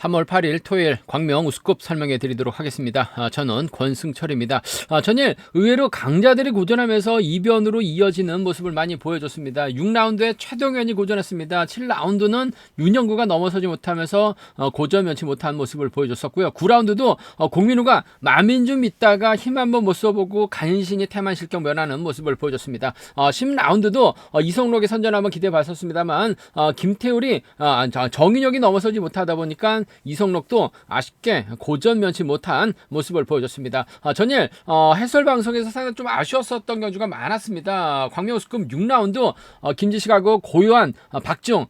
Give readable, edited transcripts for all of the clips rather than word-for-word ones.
3월 8일 토요일 광명 우스컵 설명해 드리도록 하겠습니다. 저는 권승철입니다. 전일 의외로 강자들이 고전하면서 이변으로 이어지는 모습을 많이 보여줬습니다. 6라운드에 최동현이 고전했습니다. 7라운드는 윤영구가 넘어서지 못하면서 고전 면치 못한 모습을 보여줬었고요. 9라운드도 공민우가 마민준 믿다가 힘 한번 못 써보고 간신히 태만 실격 면하는 모습을 보여줬습니다. 10라운드도 이성록의 선전 한번 기대해 봤었습니다만 김태울이 정인혁이 넘어서지 못하다 보니까 이성록도 아쉽게 고전 면치 못한 모습을 보여줬습니다. 전일 해설 방송에서 상당히 좀 아쉬웠었던 경주가 많았습니다. 광명우스컵 6라운드 김지식하고 고요한 박지웅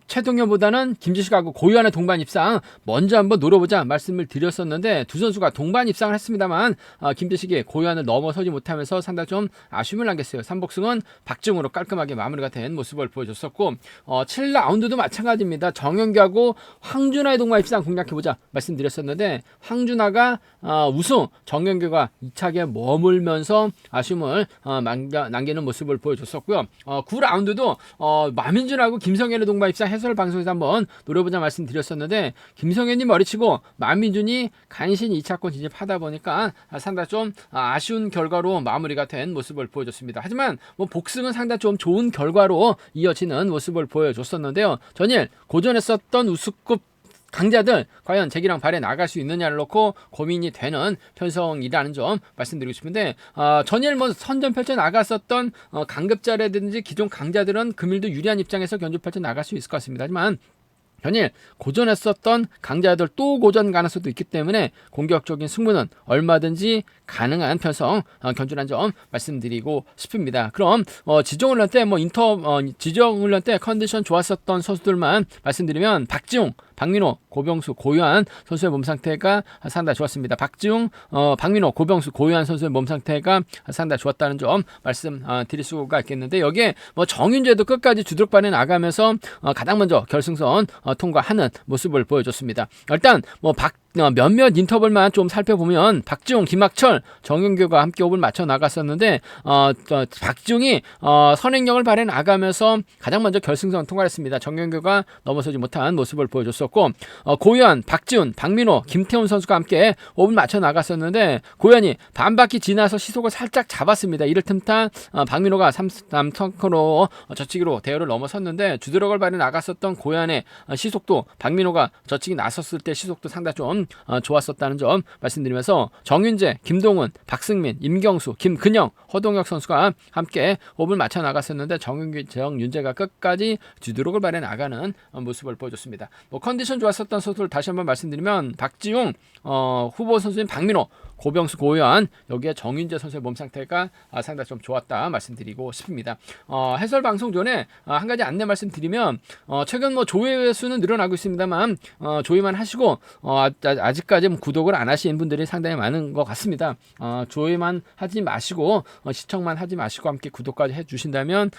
최동현보다는 김지식하고 고요한의 동반 입상 먼저 한번 노려보자 말씀을 드렸었는데 두 선수가 동반 입상을 했습니다만 김지식이 고요한을 넘어서지 못하면서 상당히 좀 아쉬움을 남겼어요. 3복승은 박지웅으로 깔끔하게 마무리가 된 모습을 보여줬었고 7라운드도 마찬가지입니다. 정현규하고 황준하의 동반 입상 공략해보자 말씀드렸었는데 황준하가 우승, 정현규가 2차에 머물면서 아쉬움을 남기는 모습을 보여줬었고요. 9라운드도 마민준하고 김성현의 동반 입상 해설 방송에서 한번 노려보자 말씀드렸었는데 김성현이 머리치고 마민준이 간신히 2차권 진입하다 보니까 상당히 좀 아쉬운 결과로 마무리가 된 모습을 보여줬습니다. 하지만 복승은 상당히 좀 좋은 결과로 이어지는 모습을 보여줬었는데요. 전일 고전했었던 우승급 강자들 과연 재기랑 발에 나갈 수 있느냐를 놓고 고민이 되는 편성이라는 점 말씀드리고 싶은데 전일 선전 펼쳐 나갔었던 강급자라든지 기존 강자들은 금일도 유리한 입장에서 견주 펼쳐 나갈 수 있을 것 같습니다. 하지만 전일 고전했었던 강자들 또 고전 가능성도 있기 때문에 공격적인 승부는 얼마든지 가능한 편성 견주라는 점 말씀드리고 싶습니다. 그럼 지정훈련 때 지정훈련 때 컨디션 좋았었던 선수들만 말씀드리면 박지웅, 박민호, 고병수, 고요한 선수의 몸 상태가 상당히 좋았습니다. 박지웅, 박민호, 고병수, 고요한 선수의 몸 상태가 상당히 좋았다는 점 말씀드릴 수가 있겠는데 여기에 정윤재도 끝까지 주도력반에 나가면서 가장 먼저 결승선 통과하는 모습을 보여줬습니다. 일단 몇몇 인터벌만 좀 살펴보면 박지웅, 김학철, 정윤규가 함께 호흡을 맞춰 나갔었는데 박지웅이 선행력을 발휘해 나가면서 가장 먼저 결승선 통과했습니다. 정윤규가 넘어서지 못한 모습을 보여줬었고 고현, 박지훈, 박민호, 김태훈 선수가 함께 호흡을 맞춰 나갔었는데 고현이 반바퀴 지나서 시속을 살짝 잡았습니다. 이를 틈타 박민호가 3턴크로 저치기로 대열을 넘어섰는데 주도력을 발휘해 나갔었던 고현의 시속도 박민호가 저치기 나섰을 때 시속도 상당히 좀 좋았었다는 점 말씀드리면서 정윤재, 김동훈, 박승민, 임경수, 김근영, 허동혁 선수가 함께 호흡을 맞춰 나갔었는데 정윤재가 끝까지 주도력을 발휘해 나가는 모습을 보여줬습니다. 컨디션 좋았었던 선수들 다시 한번 말씀드리면 박지웅, 후보 선수인 박민호, 고병수, 고요한 여기에 정윤재 선수의 몸 상태가 상당히 좀 좋았다 말씀드리고 싶습니다. 해설 방송 전에 한 가지 안내 말씀드리면 최근 조회 수는 늘어나고 있습니다만 조회만 하시고 아직까지 구독을 안 하신 분들이 상당히 많은 것 같습니다. 조회만 하지 마시고 시청만 하지 마시고 함께 구독까지 해주신다면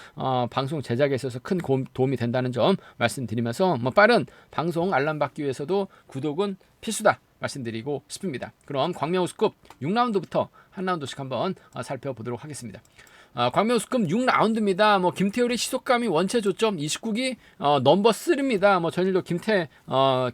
방송 제작에 있어서 큰 도움이 된다는 점 말씀드리면서 빠른 방송 알람 받기 위해서도 구독은 필수다 말씀드리고 싶습니다. 그럼 광명우스컵 6라운드부터 한 라운드씩 한번 살펴보도록 하겠습니다. 광명우스컵 6라운드입니다. 김태울의 시속감이 원체 좋죠. 29기 넘버 3입니다. 전일도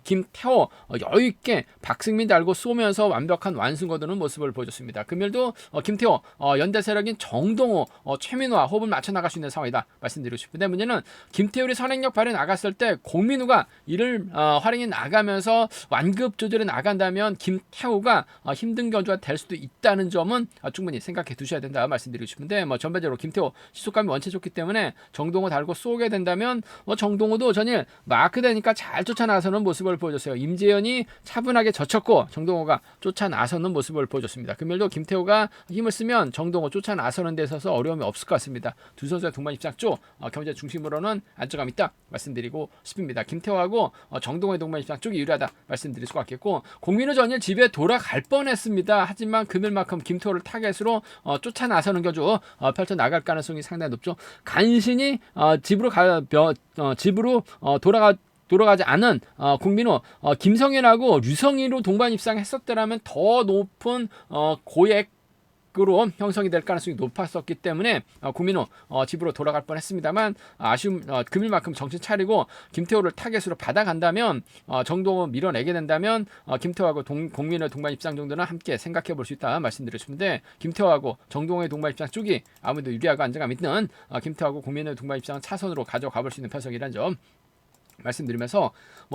김태호 여유있게 박승민 달고 쏘면서 완벽한 완승 거두는 모습을 보여줬습니다. 금일도 김태호 연대세력인 정동호 최민우와 호흡을 맞춰 나갈 수 있는 상황이다 말씀드리고 싶은데 문제는 김태울이 선행력 발휘 나갔을 때 공민우가 이를 활용해 나가면서 완급 조절해 나간다면 김태호가 힘든 견주가 될 수도 있다는 점은 충분히 생각해 두셔야 된다 말씀드리고 싶은데 전반적으로 김태호 시속감이 원체 좋기 때문에 정동호 달고 쏘게 된다면 정동호도 전일 마크되니까 잘 쫓아나서는 모습을 보여줬어요. 임재현이 차분하게 젖혔고 정동호가 쫓아나서는 모습을 보여줬습니다. 금일도 김태호가 힘을 쓰면 정동호 쫓아나서는 데 있어서 어려움이 없을 것 같습니다. 두 선수의 동반 입상 쪽 경제 중심으로는 안정감 있다 말씀드리고 싶습니다. 김태호하고 정동호의 동반 입상 쪽이 유리하다 말씀드릴 수가 있겠고 공민우 전일 집에 돌아갈 뻔했습니다. 하지만 금일만큼 김태호를 타겟으로 쫓아나서는 견주 펼쳐 나갈 가능성이 상당히 높죠. 간신히 집으로 돌아가지 않은 국민호 김성현하고 류성희로 동반 입상했었더라면 더 높은 고액 밖으로 형성이 될 가능성이 높았었기 때문에 고민호 집으로 돌아갈 뻔했습니다만 아쉬움 금일만큼 정신 차리고 김태호를 타겟으로 받아간다면 정동호 밀어내게 된다면 김태호하고 공민호의 동반 입장 정도는 함께 생각해 볼 수 있다 말씀드리고 싶은데 김태호하고 정동호의 동반 입장 쪽이 아무래도 유리하고 안정감 있는 김태호하고 공민호의 동반 입장은 차선으로 가져가 볼 수 있는 편성이라는 점 말씀드리면서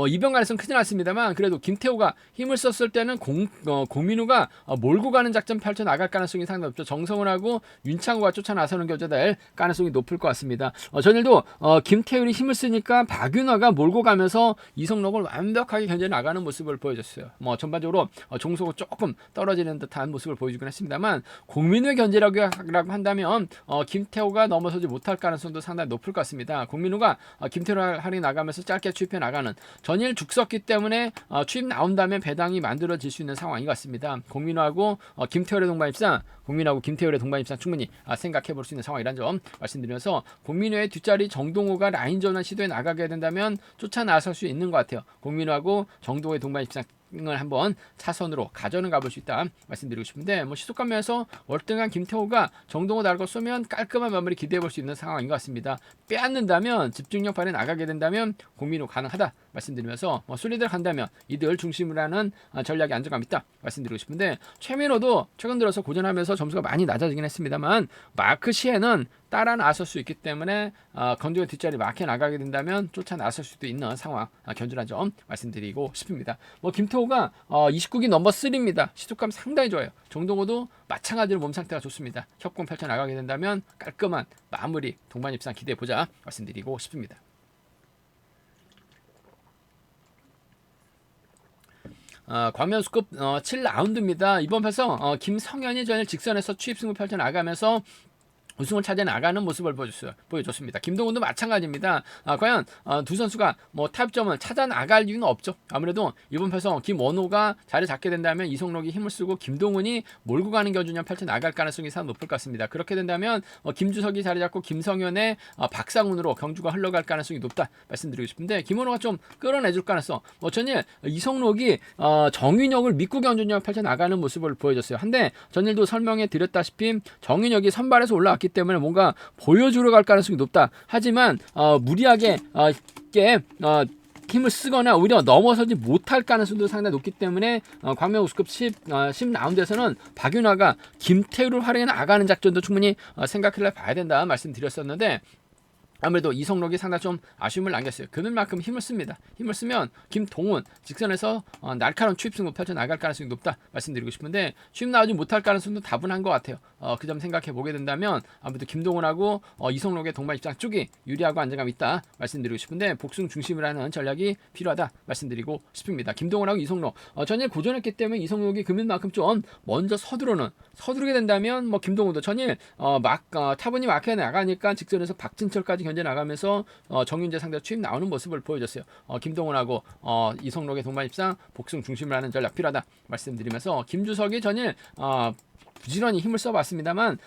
이변 가능성 크진 않습니다만 그래도 김태호가 힘을 썼을 때는 공민우가 몰고 가는 작전 펼쳐 나갈 가능성이 상당히 높죠. 정성훈하고 윤창호가 쫓아 나서는 교제될 가능성이 높을 것 같습니다. 전일도 김태훈이 힘을 쓰니까 박윤화가 몰고 가면서 이성록을 완벽하게 견제 나가는 모습을 보여줬어요. 전반적으로 종속은 조금 떨어지는 듯한 모습을 보여주긴 했습니다만 공민우의 견제라고 한다면 김태호가 넘어서지 못할 가능성도 상당히 높을 것 같습니다. 공민우가 김태호를 할이 나가면서 짧게 추입해 나가는 전일 죽섰기 때문에 추입 나온다면 배당이 만들어질 수 있는 상황인 것 같습니다. 공민호하고 김태열의 동반 입상, 공민호하고 김태열의 동반 입상 충분히 생각해 볼 수 있는 상황이라는 점 말씀드리면서 공민호의 뒷자리 정동호가 라인 전환 시도에 나가게 된다면 쫓아 나설 수 있는 것 같아요. 공민호하고 정동호의 동반 입상 을 한번 차선으로 가져는 가볼 수 있다 말씀드리고 싶은데 시속감 면에서 월등한 김태호가 정동호 달고 쏘면 깔끔한 마무리 기대해 볼 수 있는 상황인 것 같습니다. 빼앗는다면 집중력 발휘 나가게 된다면 공민호 가능하다 말씀드리면서 순리대로 간다면 이들 중심으로 하는 전략이 안정감 있다 말씀드리고 싶은데 최민호도 최근 들어서 고전하면서 점수가 많이 낮아지긴 했습니다만 마크 시에는 따라 나설 수 있기 때문에 건조의 뒷자리 마크에 나가게 된다면 쫓아 나설 수도 있는 상황 견주한 점 말씀드리고 싶습니다. 김태호가 29기 넘버 3입니다. 시속감 상당히 좋아요. 정동호도 마찬가지로 몸 상태가 좋습니다. 협공 펼쳐 나가게 된다면 깔끔한 마무리 동반 입상 기대해 보자 말씀드리고 싶습니다. 광명스급 7라운드입니다. 이번 편성 김성현이 전일 직선에서 추입 승부 펼쳐 나가면서 우승을 차지해 나가는 모습을 보여줬습니다. 김동훈도 마찬가지입니다. 과연 두 선수가 타협점을 찾아 나갈 이유는 없죠. 아무래도 이번 편성 김원호가 자리 잡게 된다면 이성록이 힘을 쓰고 김동훈이 몰고 가는 견주냐 펼쳐 나갈 가능성이 상당히 높을 것 같습니다. 그렇게 된다면 김주석이 자리 잡고 김성현의 박상훈으로 경주가 흘러갈 가능성이 높다 말씀드리고 싶은데 김원호가 좀 끌어내줄 가능성. 전일 이성록이 정윤혁을 믿고 견주냐 펼쳐 나가는 모습을 보여줬어요. 한데 전일도 설명해 드렸다시피 정윤혁이 선발에서 올라왔기 때문에 뭔가 보여주러 갈 가능성이 높다. 하지만 무리하게 힘을 쓰거나 오히려 넘어서지 못할 가능성도 상당히 높기 때문에 광명 우승급 10라운드에서는 박윤화가 김태우를 활용해 나가는 작전도 충분히 생각해 봐야 된다 말씀드렸었는데 아무래도 이성록이 상당히 좀 아쉬움을 남겼어요. 그들만큼 힘을 씁니다. 힘을 쓰면 김동훈 직선에서 날카로운 추입 승부 펼쳐 나갈 가능성이 높다 말씀드리고 싶은데 추입 나오지 못할 가능성도 다분한 것 같아요. 그 점 생각해 보게 된다면 아무래도 김동훈하고 이성록의 동반 입장 쪽이 유리하고 안정감 있다 말씀드리고 싶은데 복승 중심을 하는 전략이 필요하다 말씀드리고 싶습니다. 김동훈하고 이성록 전일 고전했기 때문에 이성록이 금일만큼 좀 먼저 서두르게 된다면 김동훈도 전일 타분이 막혀 나가니까 직선에서 박진철까지 견제 나가면서 정윤재 상대로 추입 나오는 모습을 보여줬어요. 김동훈하고 이성록의 동반 입상 복승 중심을 하는 전략 필요하다 말씀드리면서 김주석이 전일 부지런히 힘을 써봤습니다만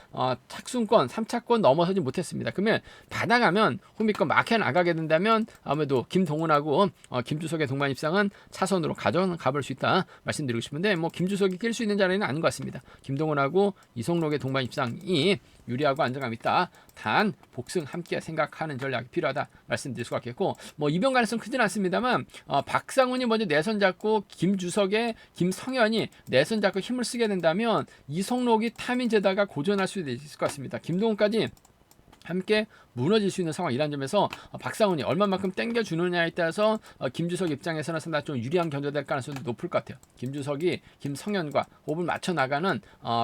착순권 3차권 넘어서지 못했습니다. 그러면 받아가면 후미권 막혀 나가게 된다면 아무래도 김동훈하고 김주석의 동반 입상은 차선으로 가볼 수 있다 말씀드리고 싶은데 김주석이 낄 수 있는 자리는 아닌 것 같습니다. 김동훈하고 이성록의 동반 입상이 유리하고 안정감 있다. 단 복승 함께 생각하는 전략이 필요하다 말씀드릴 수가 있겠고 이변 가능성 크진 않습니다만 박상훈이 먼저 내선 잡고 김주석의 김성현이 내선 잡고 힘을 쓰게 된다면 이성록이 타민제다가 고전할 수 있을 것 같습니다. 김동훈까지 함께 무너질 수 있는 상황이라는 점에서 박상훈이 얼마만큼 땡겨주느냐에 따라서 김주석 입장에서는 상당히 좀 유리한 견제될 가능성도 높을 것 같아요. 김주석이 김성현과 호흡을 맞춰 나가는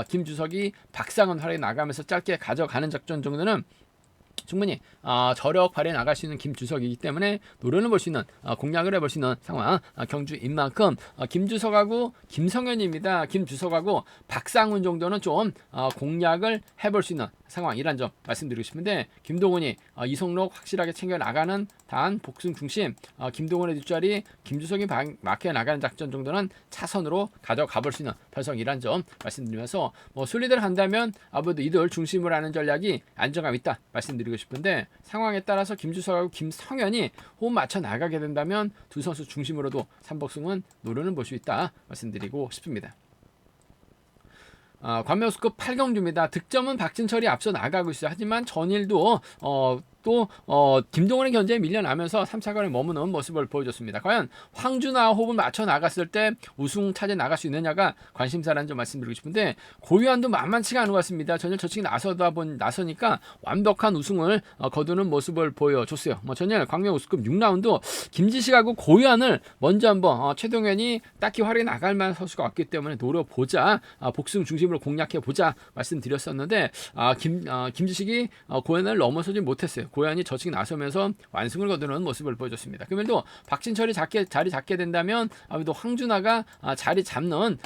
김주석이 박상훈 활약에 나가면서 짧게 가져가는 작전 정도는 충분히 저력 발휘해 나갈 수 있는 김주석이기 때문에 노려는 볼 수 있는 공략을 해볼 수 있는 상황 경주인 만큼 김주석하고 김성현입니다. 김주석하고 박상훈 정도는 좀 공략을 해볼 수 있는 상황이란 점 말씀드리고 싶은데 김동훈이 이성록 확실하게 챙겨 나가는 단 복승 중심 김동훈의 뒷자리 김주석이 막혀 나가는 작전 정도는 차선으로 가져가 볼 수 있는 편성이란 점 말씀드리면서 순리대로 한다면 아무래도 이들 중심으로 하는 전략이 안정감 있다 말씀드리고 싶은데 상황에 따라서 김주석하고 김성현이 호흡 맞춰 나가게 된다면 두 선수 중심으로도 삼복승은 노려는 볼 수 있다 말씀드리고 싶습니다. 관명수급 8경주입니다. 득점은 박진철이 앞서 나가고 있어요. 하지만 전일도 김동원의 견제에 밀려나면서 3, 4강에 머무는 모습을 보여줬습니다. 과연 황준하와 호흡을 맞춰 나갔을 때 우승 차지에 나갈 수 있느냐가 관심사라는 점 말씀드리고 싶은데 고유한도 만만치가 않은 것 같습니다. 전일 저측이 나서니까 완벽한 우승을 거두는 모습을 보여줬어요. 전일 광명 우승급 6라운드 김지식하고 고유한을 먼저 한번 최동현이 딱히 활약이 나갈 만한 선수가 없기 때문에 노려보자, 복승 중심으로 공략해보자 말씀드렸었는데 김지식이 고유한을 넘어서지 못했어요. 고현이 저측 나서면서 완승을 거두는 모습을 보여줬습니다. 그러면도 박진철이 자리 잡게 된다면 아무래도 황준하가 자리 잡는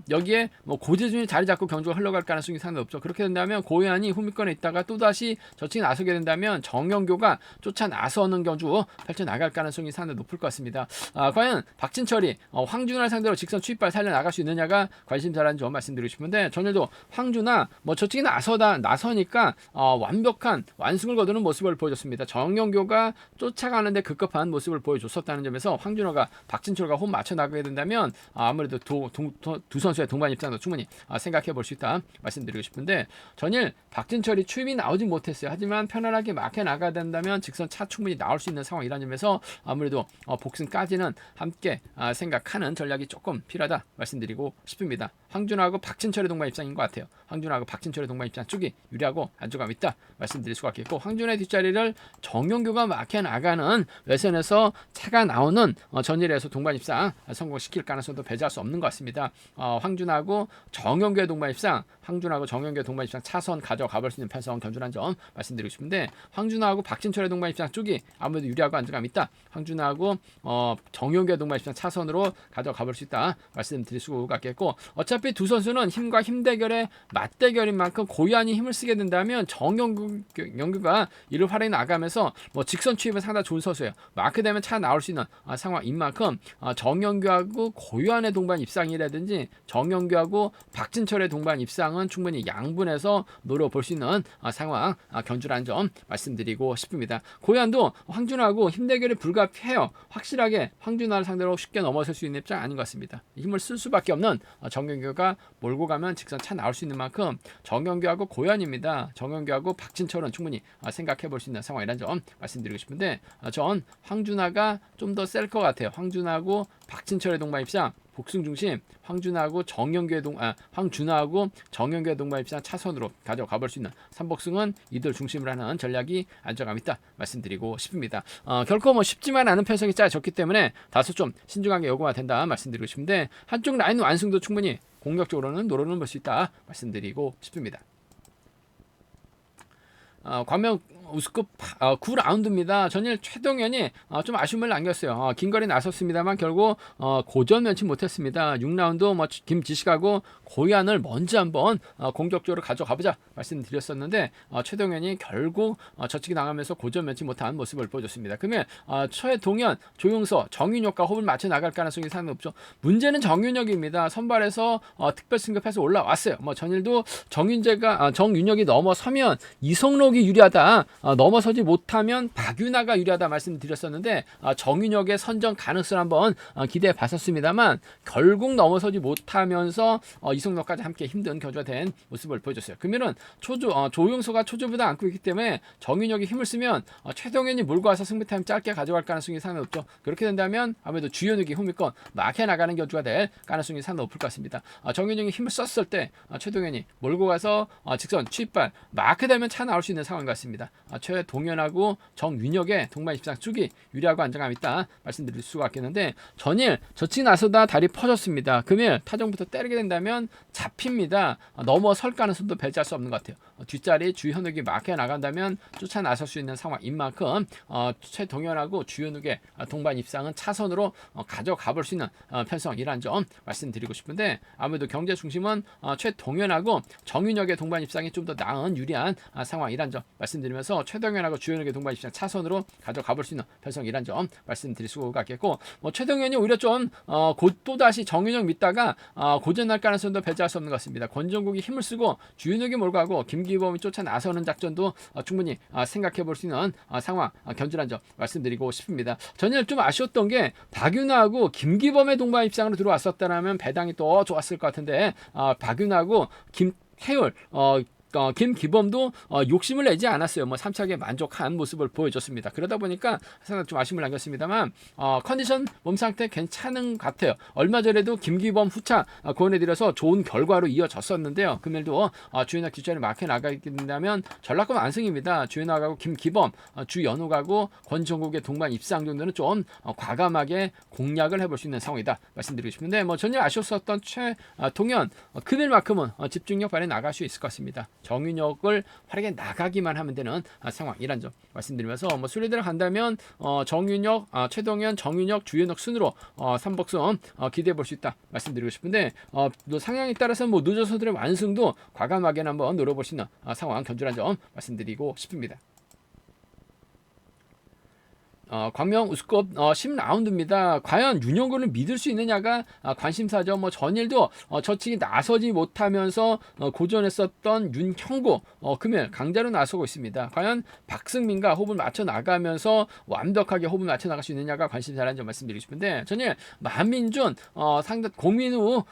여기에 고재준이 자리 잡고 경주가 흘러갈 가능성이 상당히 높죠. 그렇게 된다면 고현이 후미권에 있다가 또다시 저측 나서게 된다면 정영교가 쫓아 나서는 경주 펼쳐나갈 가능성이 상당히 높을 것 같습니다. 과연 박진철이 황준하를 상대로 직선 추입발 살려나갈 수 있느냐가 관심사라는 점 말씀드리고 싶은데 전일도 황준하 저측이 나서니까 완벽한 완승을 거두는 모습을 보여줬습니다. 정영교가 쫓아가는데 급급한 모습을 보여줬었다는 점에서 황준호가 박진철과 호흡 맞춰 나가게 된다면 아무래도 두 선수의 동반 입장도 충분히 생각해 볼 수 있다 말씀드리고 싶은데 전일 박진철이 추임이 나오지 못했어요. 하지만 편안하게 막혀 나가야 된다면 직선 차 충분히 나올 수 있는 상황이라는 점에서 아무래도 복승까지는 함께 생각하는 전략이 조금 필요하다 말씀드리고 싶습니다. 황준호하고 박진철의 동반 입장인 것 같아요. 황준호하고 박진철의 동반 입장 쪽이 유리하고 안정감 있다 말씀드릴 수가 있겠고 황준호의 뒷자리를 정영교가 막혀 나가는 외선에서 차가 나오는 전일에서 동반 입상 성공시킬 가능성도 배제할 수 없는 것 같습니다. 황준호하고 정영교의 동반 입상, 황준호하고 정영교의 동반 입상 차선 가져가 볼 수 있는 편성 견준한 점 말씀드리고 싶은데 황준호하고 박진철의 동반 입상 쪽이 아무래도 유리하고 안정감 있다. 황준호하고 정영교의 동반 입상 차선으로 가져가 볼 수 있다 말씀드릴 수가 있겠고 어차피 두 선수는 힘과 힘 대결의 맞대결인 만큼 고유한이 힘을 쓰게 된다면 정영규가 이를 활용해 나가면서 직선 추입은 상당히 좋은 선수예요. 마크 되면 차 나올 수 있는 상황인 만큼 정영규하고 고유한의 동반 입상이라든지 정영규하고 박진철의 동반 입상은 충분히 양분해서 노려볼 수 있는 상황 견주라는 점 말씀드리고 싶습니다. 고유한도 황준하고 힘 대결이 불가피해요. 확실하게 황준하를 상대로 쉽게 넘어설 수 있는 입장 아닌 것 같습니다. 힘을 쓸 수밖에 없는 정영규가 몰고 가면 직선 차 나올 수 있는 만큼 정영규하고 고유한입니다. 정영규하고 박진철은 충분히 생각해 볼 수 있는 상황이라는 점 말씀드리고 싶은데 전 황준하가 좀 더 셀 것 같아요. 황준하고 박진철의 동반 입상 복승 중심 황준하고 정영규의 황준하고 정영규의 동반 입상 차선으로 가져가 볼 수 있는 3복승은 이들 중심으로 하는 전략이 안정감 있다 말씀드리고 싶습니다. 결코 쉽지만 않은 편성이 짜졌기 때문에 다소 좀 신중하게 요구가 된다 말씀드리고 싶은데 한쪽 라인 완승도 충분히 공격적으로는 노려는 볼 수 있다 말씀드리고 싶습니다. 광명 우승급 9라운드입니다. 전일 최동현이 좀 아쉬움을 남겼어요. 긴 거리 나섰습니다만 결국 고전 면치 못했습니다. 6라운드 김지식하고 고유한을 먼저 한번 공격적으로 가져가보자 말씀드렸었는데 최동현이 결국 저측이 나가면서 고전 면치 못한 모습을 보여줬습니다. 그러면 최동현, 조용서, 정윤혁과 호흡을 맞춰 나갈 가능성이 상당히 높죠. 문제는 정윤혁입니다. 선발에서 특별 승급해서 올라왔어요. 전일도 정윤혁이 넘어서면 이성록이 유리하다. 넘어서지 못하면 박윤아가 유리하다 말씀드렸었는데 정윤혁의 선정 가능성을 한번 기대해 봤었습니다만 결국 넘어서지 못하면서 이성록까지 함께 힘든 견주가 된 모습을 보여줬어요. 그러면은 조용서가 초조보다 안고 있기 때문에 정윤혁이 힘을 쓰면 최동현이 몰고 와서 승부 타임 짧게 가져갈 가능성이 상당히 높죠. 그렇게 된다면 아무래도 주연욱이 후미권 막혀 나가는 견주가 될 가능성이 상당히 높을 것 같습니다. 정윤혁이 힘을 썼을 때 최동현이 몰고 가서 직선 추입발 마크 되면 차 나올 수 있는 상황인 것 같습니다. 최동현하고 정윤혁의 동반 입상 쪽이 유리하고 안정감 있다 말씀드릴 수가 있겠는데 전일 저측 나서다 다리 퍼졌습니다. 금일 타정부터 때리게 된다면 잡힙니다. 넘어설 가능성도 배제할 수 없는 것 같아요. 뒷자리 주현욱이 막혀 나간다면 쫓아 나설 수 있는 상황인 만큼 최동현하고 주현욱의 동반 입상은 차선으로 가져가 볼 수 있는 편성이라는 점 말씀드리고 싶은데 아무래도 경제 중심은 최동현하고 정윤혁의 동반 입상이 좀 더 나은 유리한 상황이라는 점 말씀드리면서 들면서 최동현하고 주현욱의 동반 입장 차선으로 가져가 볼 수 있는 편성이란 점 말씀드릴 수가 같겠고, 뭐 최동현이 오히려 좀 또 다시 정윤혁 믿다가 고전할 가능성도 배제할 수 없는 것 같습니다. 권정국이 힘을 쓰고 주윤욱이 몰고 가고 김기범이 쫓아 나서는 작전도 충분히 생각해 볼 수 있는 상황 견주란 점 말씀드리고 싶습니다. 전일 좀 아쉬웠던 게 박윤하고 김기범의 동반 입장으로 들어왔었다면 배당이 또 좋았을 것 같은데 박윤하고 김태율 김기범도 욕심을 내지 않았어요. 뭐 3차게 만족한 모습을 보여줬습니다. 그러다 보니까 상당히 좀 아쉬움을 남겼습니다만 컨디션 몸 상태 괜찮은 것 같아요. 얼마 전에도 김기범 후차 구원해드려서 좋은 결과로 이어졌었는데요. 금일도 주연학 뒷자리 막혀 나가게 된다면 전락권 완승입니다. 주연학하고 김기범, 주연욱하고 권정국의 동반 입상 정도는 좀 과감하게 공략을 해볼 수 있는 상황이다 말씀드리고 싶은데, 뭐 전혀 아쉬웠었던 최동현 금일만큼은 집중력 발휘 나갈 수 있을 것 같습니다. 정윤혁을 활약해 나가기만 하면 되는 상황이란 점 말씀드리면서, 뭐 순위대로 간다면 정윤혁, 최동현, 정윤혁, 주현욱 순으로 3복선 기대해 볼 수 있다 말씀드리고 싶은데, 상황에 따라서 뭐 누저선들의 완승도 과감하게 한번 노려볼 수 있는 상황 견주란 점 말씀드리고 싶습니다. 광명 우스컵 10라운드입니다. 과연 윤영구를 믿을 수 있느냐가 관심사죠. 뭐 전일도 저측이 나서지 못하면서 고전했었던 윤형구 금일 강자로 나서고 있습니다. 과연 박승민과 호흡을 맞춰 나가면서 완벽하게 호흡을 맞춰 나갈 수 있느냐가 관심사라는 점 말씀드리고 싶은데, 전일 만민준 상대 공민우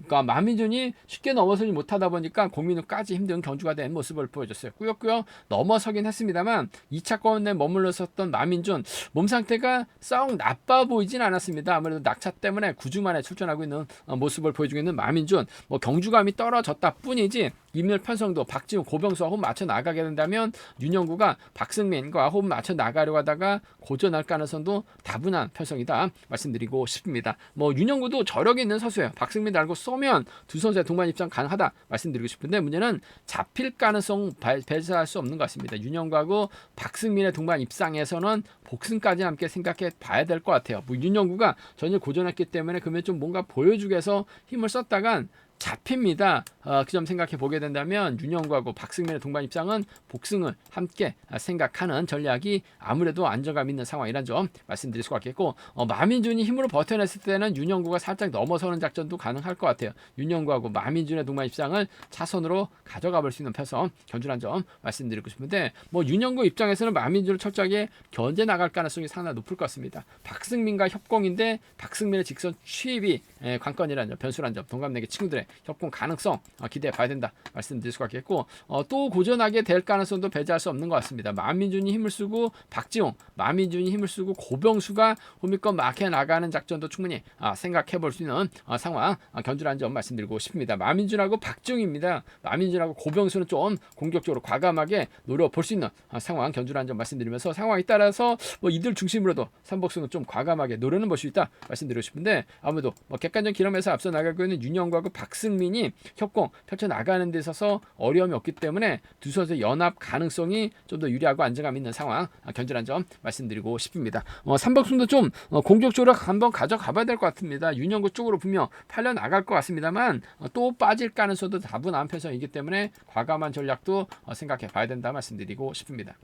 만민준이 쉽게 넘어서지 못하다 보니까 공민우까지 힘든 경주가 된 모습을 보여줬어요. 꾸역꾸역 넘어서긴 했습니다만 2차권에 머물렀었던 만민준 몸 상태가 썩 나빠 보이진 않았습니다. 아무래도 낙차 때문에 9주 만에 출전하고 있는 모습을 보여주고 있는 마민준, 뭐 경주감이 떨어졌다 뿐이지 임률 편성도 박지훈, 고병수와 호흡 맞춰 나가게 된다면 윤영구가 박승민과 호흡 맞춰 나가려고 하다가 고전할 가능성도 다분한 편성이다 말씀드리고 싶습니다. 뭐 윤영구도 저력이 있는 선수예요. 박승민 달고 쏘면 두 선수의 동반 입장 가능하다 말씀드리고 싶은데, 문제는 잡힐 가능성 배제할 수 없는 것 같습니다. 윤영구하고 박승민의 동반 입장에서는 복승까지 함께 생각해 봐야 될 것 같아요. 뭐 윤영구가 전혀 고전했기 때문에 그러면 좀 뭔가 보여주기 위해서 힘을 썼다간 잡힙니다. 그 점 생각해 보게 된다면 윤영구하고 박승민의 동반 입장은 복승을 함께 생각하는 전략이 아무래도 안정감 있는 상황이란 점 말씀드릴 수가 있겠고, 마민준이 힘으로 버텨냈을 때는 윤영구가 살짝 넘어서는 작전도 가능할 것 같아요. 윤영구하고 마민준의 동반 입장을 차선으로 가져가 볼 수 있는 편성 견주란 점 말씀드리고 싶은데, 뭐 윤영구 입장에서는 마민준을 철저하게 견제 나갈 가능성이 상당히 높을 것 같습니다. 박승민과 협공인데 박승민의 직선 취입이 관건이라는 점, 변수란 점, 동갑내기 친구들의 협공 가능성 기대해 봐야 된다 말씀드릴 수가 있겠고, 또 고전하게 될 가능성도 배제할 수 없는 것 같습니다. 마민준이 힘을 쓰고 박지용, 마민준이 힘을 쓰고 고병수가 호미권 막혀 나가는 작전도 충분히 생각해 볼 수 있는 상황 견주라는 점 말씀드리고 싶습니다. 마민준하고 박지용입니다. 마민준하고 고병수는 좀 공격적으로 과감하게 노려볼 수 있는 상황 견주라는 점 말씀드리면서, 상황에 따라서 뭐 이들 중심으로도 삼복승은 좀 과감하게 노려는 볼 수 있다 말씀드리고 싶은데, 아무래도 뭐 객관적 기록에서 앞서 나가고 있는 윤영구하고 박승민이 협공 펼쳐 나가는 데 있어서 어려움이 없기 때문에 두 선수의 연합 가능성이 좀 더 유리하고 안정감 있는 상황 견주란 점 말씀드리고 싶습니다. 삼복승도 좀 공격적으로 한번 가져가 봐야 될 것 같습니다. 윤영구 쪽으로 분명 팔려 나갈 것 같습니다만 또 빠질 가능성도 다분한 편성이기 때문에 과감한 전략도 생각해 봐야 된다 말씀드리고 싶습니다.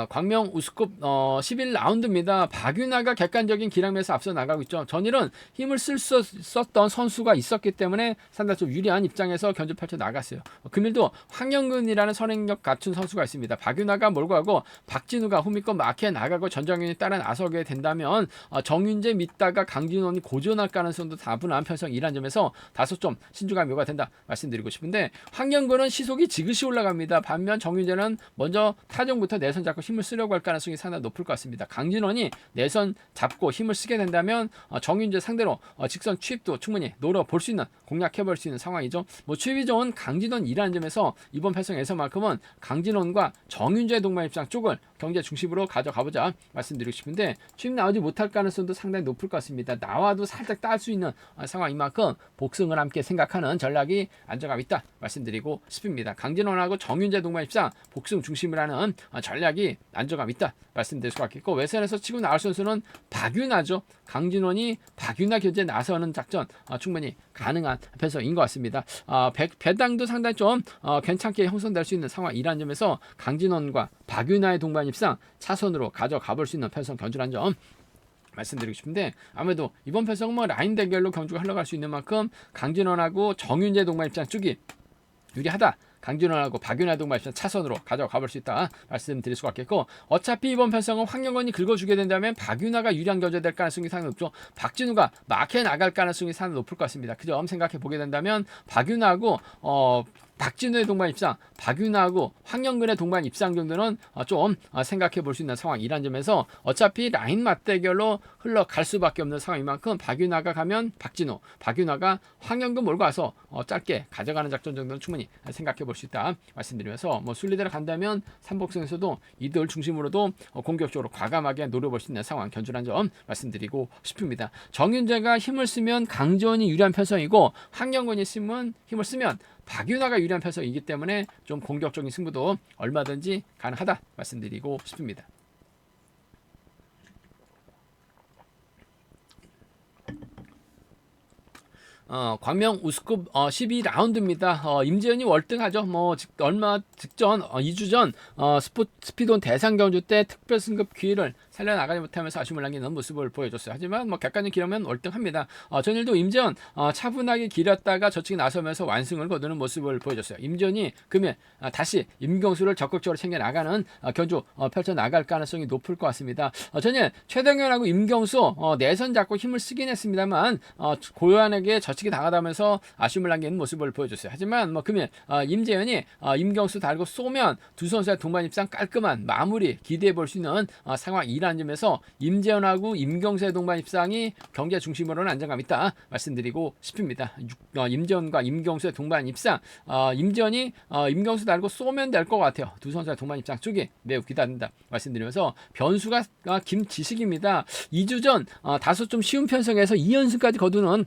광명 우스컵 11라운드입니다. 박윤아가 객관적인 기량에서 앞서 나가고 있죠. 전일은 힘을 썼던 선수가 있었기 때문에 상당히 좀 유리한 입장에서 견주 펼쳐 나갔어요. 금일도 황영근이라는 선행력 갖춘 선수가 있습니다. 박윤아가 몰고 가고 박진우가 후미권 막혀 나가고 전정현이 따라 나서게 된다면 정윤재 믿다가 강진원이 고전할 가능성도 다분한 편성이란 점에서 다소 좀 신중함이 요구된다 말씀드리고 싶은데, 황영근은 시속이 지그시 올라갑니다. 반면 정윤재는 먼저 타정부터 내선 잡고 힘을 쓰려고 할 가능성이 상당히 높을 것 같습니다. 강진원이 내선 잡고 힘을 쓰게 된다면 정윤재 상대로 직선 취입도 충분히 노려볼 수 있는, 공략해볼 수 있는 상황이죠. 뭐 취입이 좋은 강진원이라는 점에서 이번 편성에서만큼은 강진원과 정윤재 동반 입장 쪽을 경제 중심으로 가져가보자 말씀드리고 싶은데, 취입 나오지 못할 가능성도 상당히 높을 것 같습니다. 나와도 살짝 딸 수 있는 상황인 만큼 복승을 함께 생각하는 전략이 안정감 있다 말씀드리고 싶습니다. 강진원하고 정윤재 동반 입장 복승 중심을 하는 전략이 전략이 안정감 있다 말씀드릴 수가 있겠고, 외선에서 치고 나올 선수는 박윤아죠. 강진원이 박윤아 견제에 나서는 작전 충분히 가능한 편성인 것 같습니다. 배당도 상당히 좀 괜찮게 형성될 수 있는 상황이라는 점에서 강진원과 박윤아의 동반 입상 차선으로 가져가 볼 수 있는 편성 견주라는 점 말씀드리고 싶은데, 아무래도 이번 편성은 뭐 라인 대결로 경주가 흘러갈 수 있는 만큼 강진원하고 정윤재 동반 입장 쪽이 유리하다. 강진원하고 박윤아 동반 입장 차선으로 가져가 볼 수 있다 말씀드릴 수가 있겠고, 어차피 이번 편성은 황영건이 긁어주게 된다면 박윤아가 유리한 견제될 가능성이 상당히 높죠. 박진우가 막혀 나갈 가능성이 상당히 높을 것 같습니다. 그 점 생각해 보게 된다면 박윤아하고 박진우의 동반 입상, 박윤아하고 황영근의 동반 입상 정도는 좀 생각해 볼 수 있는 상황이란 점에서, 어차피 라인 맞대결로 흘러갈 수밖에 없는 상황인 만큼 박윤아가 가면 박진우, 박윤아가 황영근 몰고 와서 짧게 가져가는 작전 정도는 충분히 생각해 볼 수 있다 말씀드리면서, 뭐 순리대로 간다면 삼복승에서도 이들 중심으로도 공격적으로 과감하게 노려볼 수 있는 상황 견주란 점 말씀드리고 싶습니다. 정윤재가 힘을 쓰면 강지원이 유리한 편성이고, 황영근이 힘을 쓰면 박윤아가 유리한 편성이기 때문에 좀 공격적인 승부도 얼마든지 가능하다 말씀드리고 싶습니다. 광명 우스컵 12라운드입니다. 임재현이 월등하죠. 얼마 직전 2주 전 스피드온 대상 경주 때 특별 승급 기회를 살려나가지 못하면서 아쉬움을 남기는 모습을 보여줬어요. 하지만 객관적 기라면 월등합니다. 전일도 임재현 차분하게 기렸다가 저측에 나서면서 완승을 거두는 모습을 보여줬어요. 임재현이 금일 다시 임경수를 적극적으로 챙겨 나가는 경주 펼쳐 나갈 가능성이 높을 것 같습니다. 전일 최동현하고 임경수 내선 잡고 힘을 쓰긴 했습니다만 고요한에게 저측에 당하다면서 아쉬움을 남기는 모습을 보여줬어요. 하지만 금일 임재현이 임경수 달고 쏘면 두 선수의 동반 입상 깔끔한 마무리 기대해 볼 수 있는 상황이라는 점에서 임재현하고 임경수의 동반 입상이 경제 중심으로는 안정감 있다 말씀드리고 싶습니다. 임재현과 임경수의 동반 입상, 임재현이 임경수 달고 쏘면 될 것 같아요. 두 선수의 동반 입상 쪽이 매우 기대된다 말씀드리면서, 변수가 김지식입니다. 2주 전 다소 좀 쉬운 편성에서 2연승까지 거두는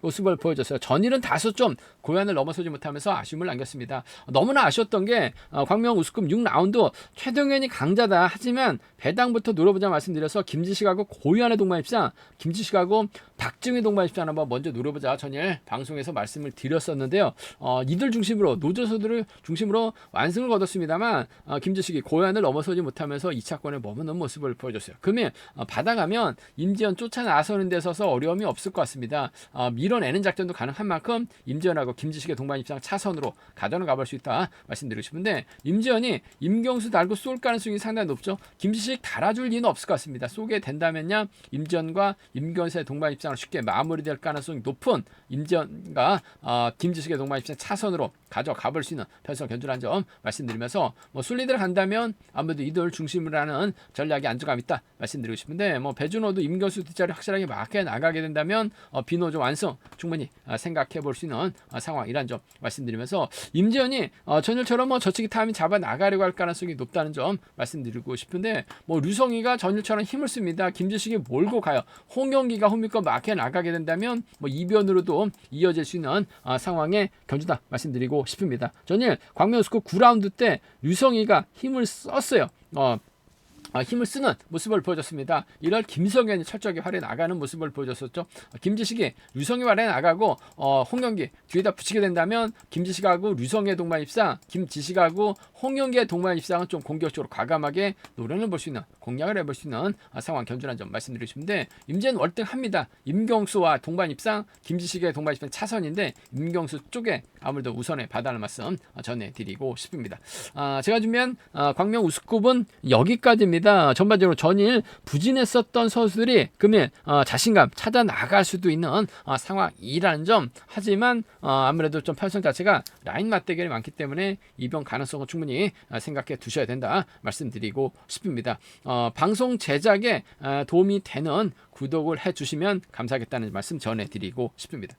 모습을 보여줬어요. 전일은 다소 좀 고난을 넘어서지 못하면서 아쉬움을 남겼습니다. 너무나 아쉬웠던 게 광명 우스컵 6라운드 최동현이 강자다. 하지만 배당부터 노려보자 말씀드려서 김지식하고 고요한의 동반 입상, 김지식하고 박증희 동반 입상 한번 먼저 노려보자 전일 방송에서 말씀을 드렸었는데요. 이들 중심으로 노조서들을 중심으로 완승을 거뒀습니다만 김지식이 고요한을 넘어서지 못하면서 2차권에 머무는 모습을 보여줬어요. 그러면 받아가면 임지현 쫓아 나서는 데 있어서 어려움이 없을 것 같습니다. 밀어내는 작전도 가능한 만큼 임지현하고 김지식의 동반 입상 차선으로 가져는 가볼 수 있다 말씀드리고 싶은데, 임지현이 임경수 달고 쏠 가능성이 상당히 높죠. 김지식 달아줄 리는 없을 것 같습니다. 쏘게 된다면야 임지현과 임경수의 동반 입상을 쉽게 마무리될 가능성이 높은 임지현과 김지식의 동반 입상 차선으로 가져가 볼 수 있는 편성 견주라는 점 말씀드리면서, 순리대로 간다면 아무래도 이들 중심으로 하는 전략이 안정감 있다 말씀드리고 싶은데, 배준호도 임경수 뒷자리 확실하게 막혀 나가게 된다면 비노조 완성 충분히 생각해 볼 수 있는 상황이란 점 말씀드리면서, 임지현이 전일처럼 저치기 타이밍 잡아 나가려고 할 가능성이 높다는 점 말씀드리고 싶은데, 류성희가 전일처럼 힘을 씁니다. 김지식이 몰고 가요. 홍영기가 홈미권 막혀 나가게 된다면 이변으로도 이어질 수 있는 상황의 견주다 말씀드리고 싶습니다. 전일 광명 우스컵 9라운드 때 류성희가 힘을 썼어요. 힘을 쓰는 모습을 보여줬습니다. 이럴 김성현이 철저하게 활에 나가는 모습을 보여줬었죠. 김지식이 류성희 활에 나가고 홍영기 뒤에다 붙이게 된다면 김지식하고 류성희의 동반 입상, 김지식하고 홍영기의 동반 입상은 좀 공격적으로 과감하게 노련을 볼 수 있는, 공략을 해볼 수 있는 상황 견주라는 점 말씀드리고 싶은데, 임재는 월등합니다. 임경수와 동반 입상, 김지식의 동반 입상 차선인데 임경수 쪽에 아무래도 우선에 받아는 말씀 전해드리고 싶습니다. 제가 준비한 광명 우스컵은 여기까지입니다. 전반적으로 전일 부진했었던 선수들이 금일 자신감 찾아 나갈 수도 있는 상황이라는 점, 하지만 아무래도 좀 편성 자체가 라인 맞대결이 많기 때문에 이변 가능성은 충분히 생각해 두셔야 된다 말씀드리고 싶습니다. 방송 제작에 도움이 되는 구독을 해주시면 감사하겠다는 말씀 전해드리고 싶습니다.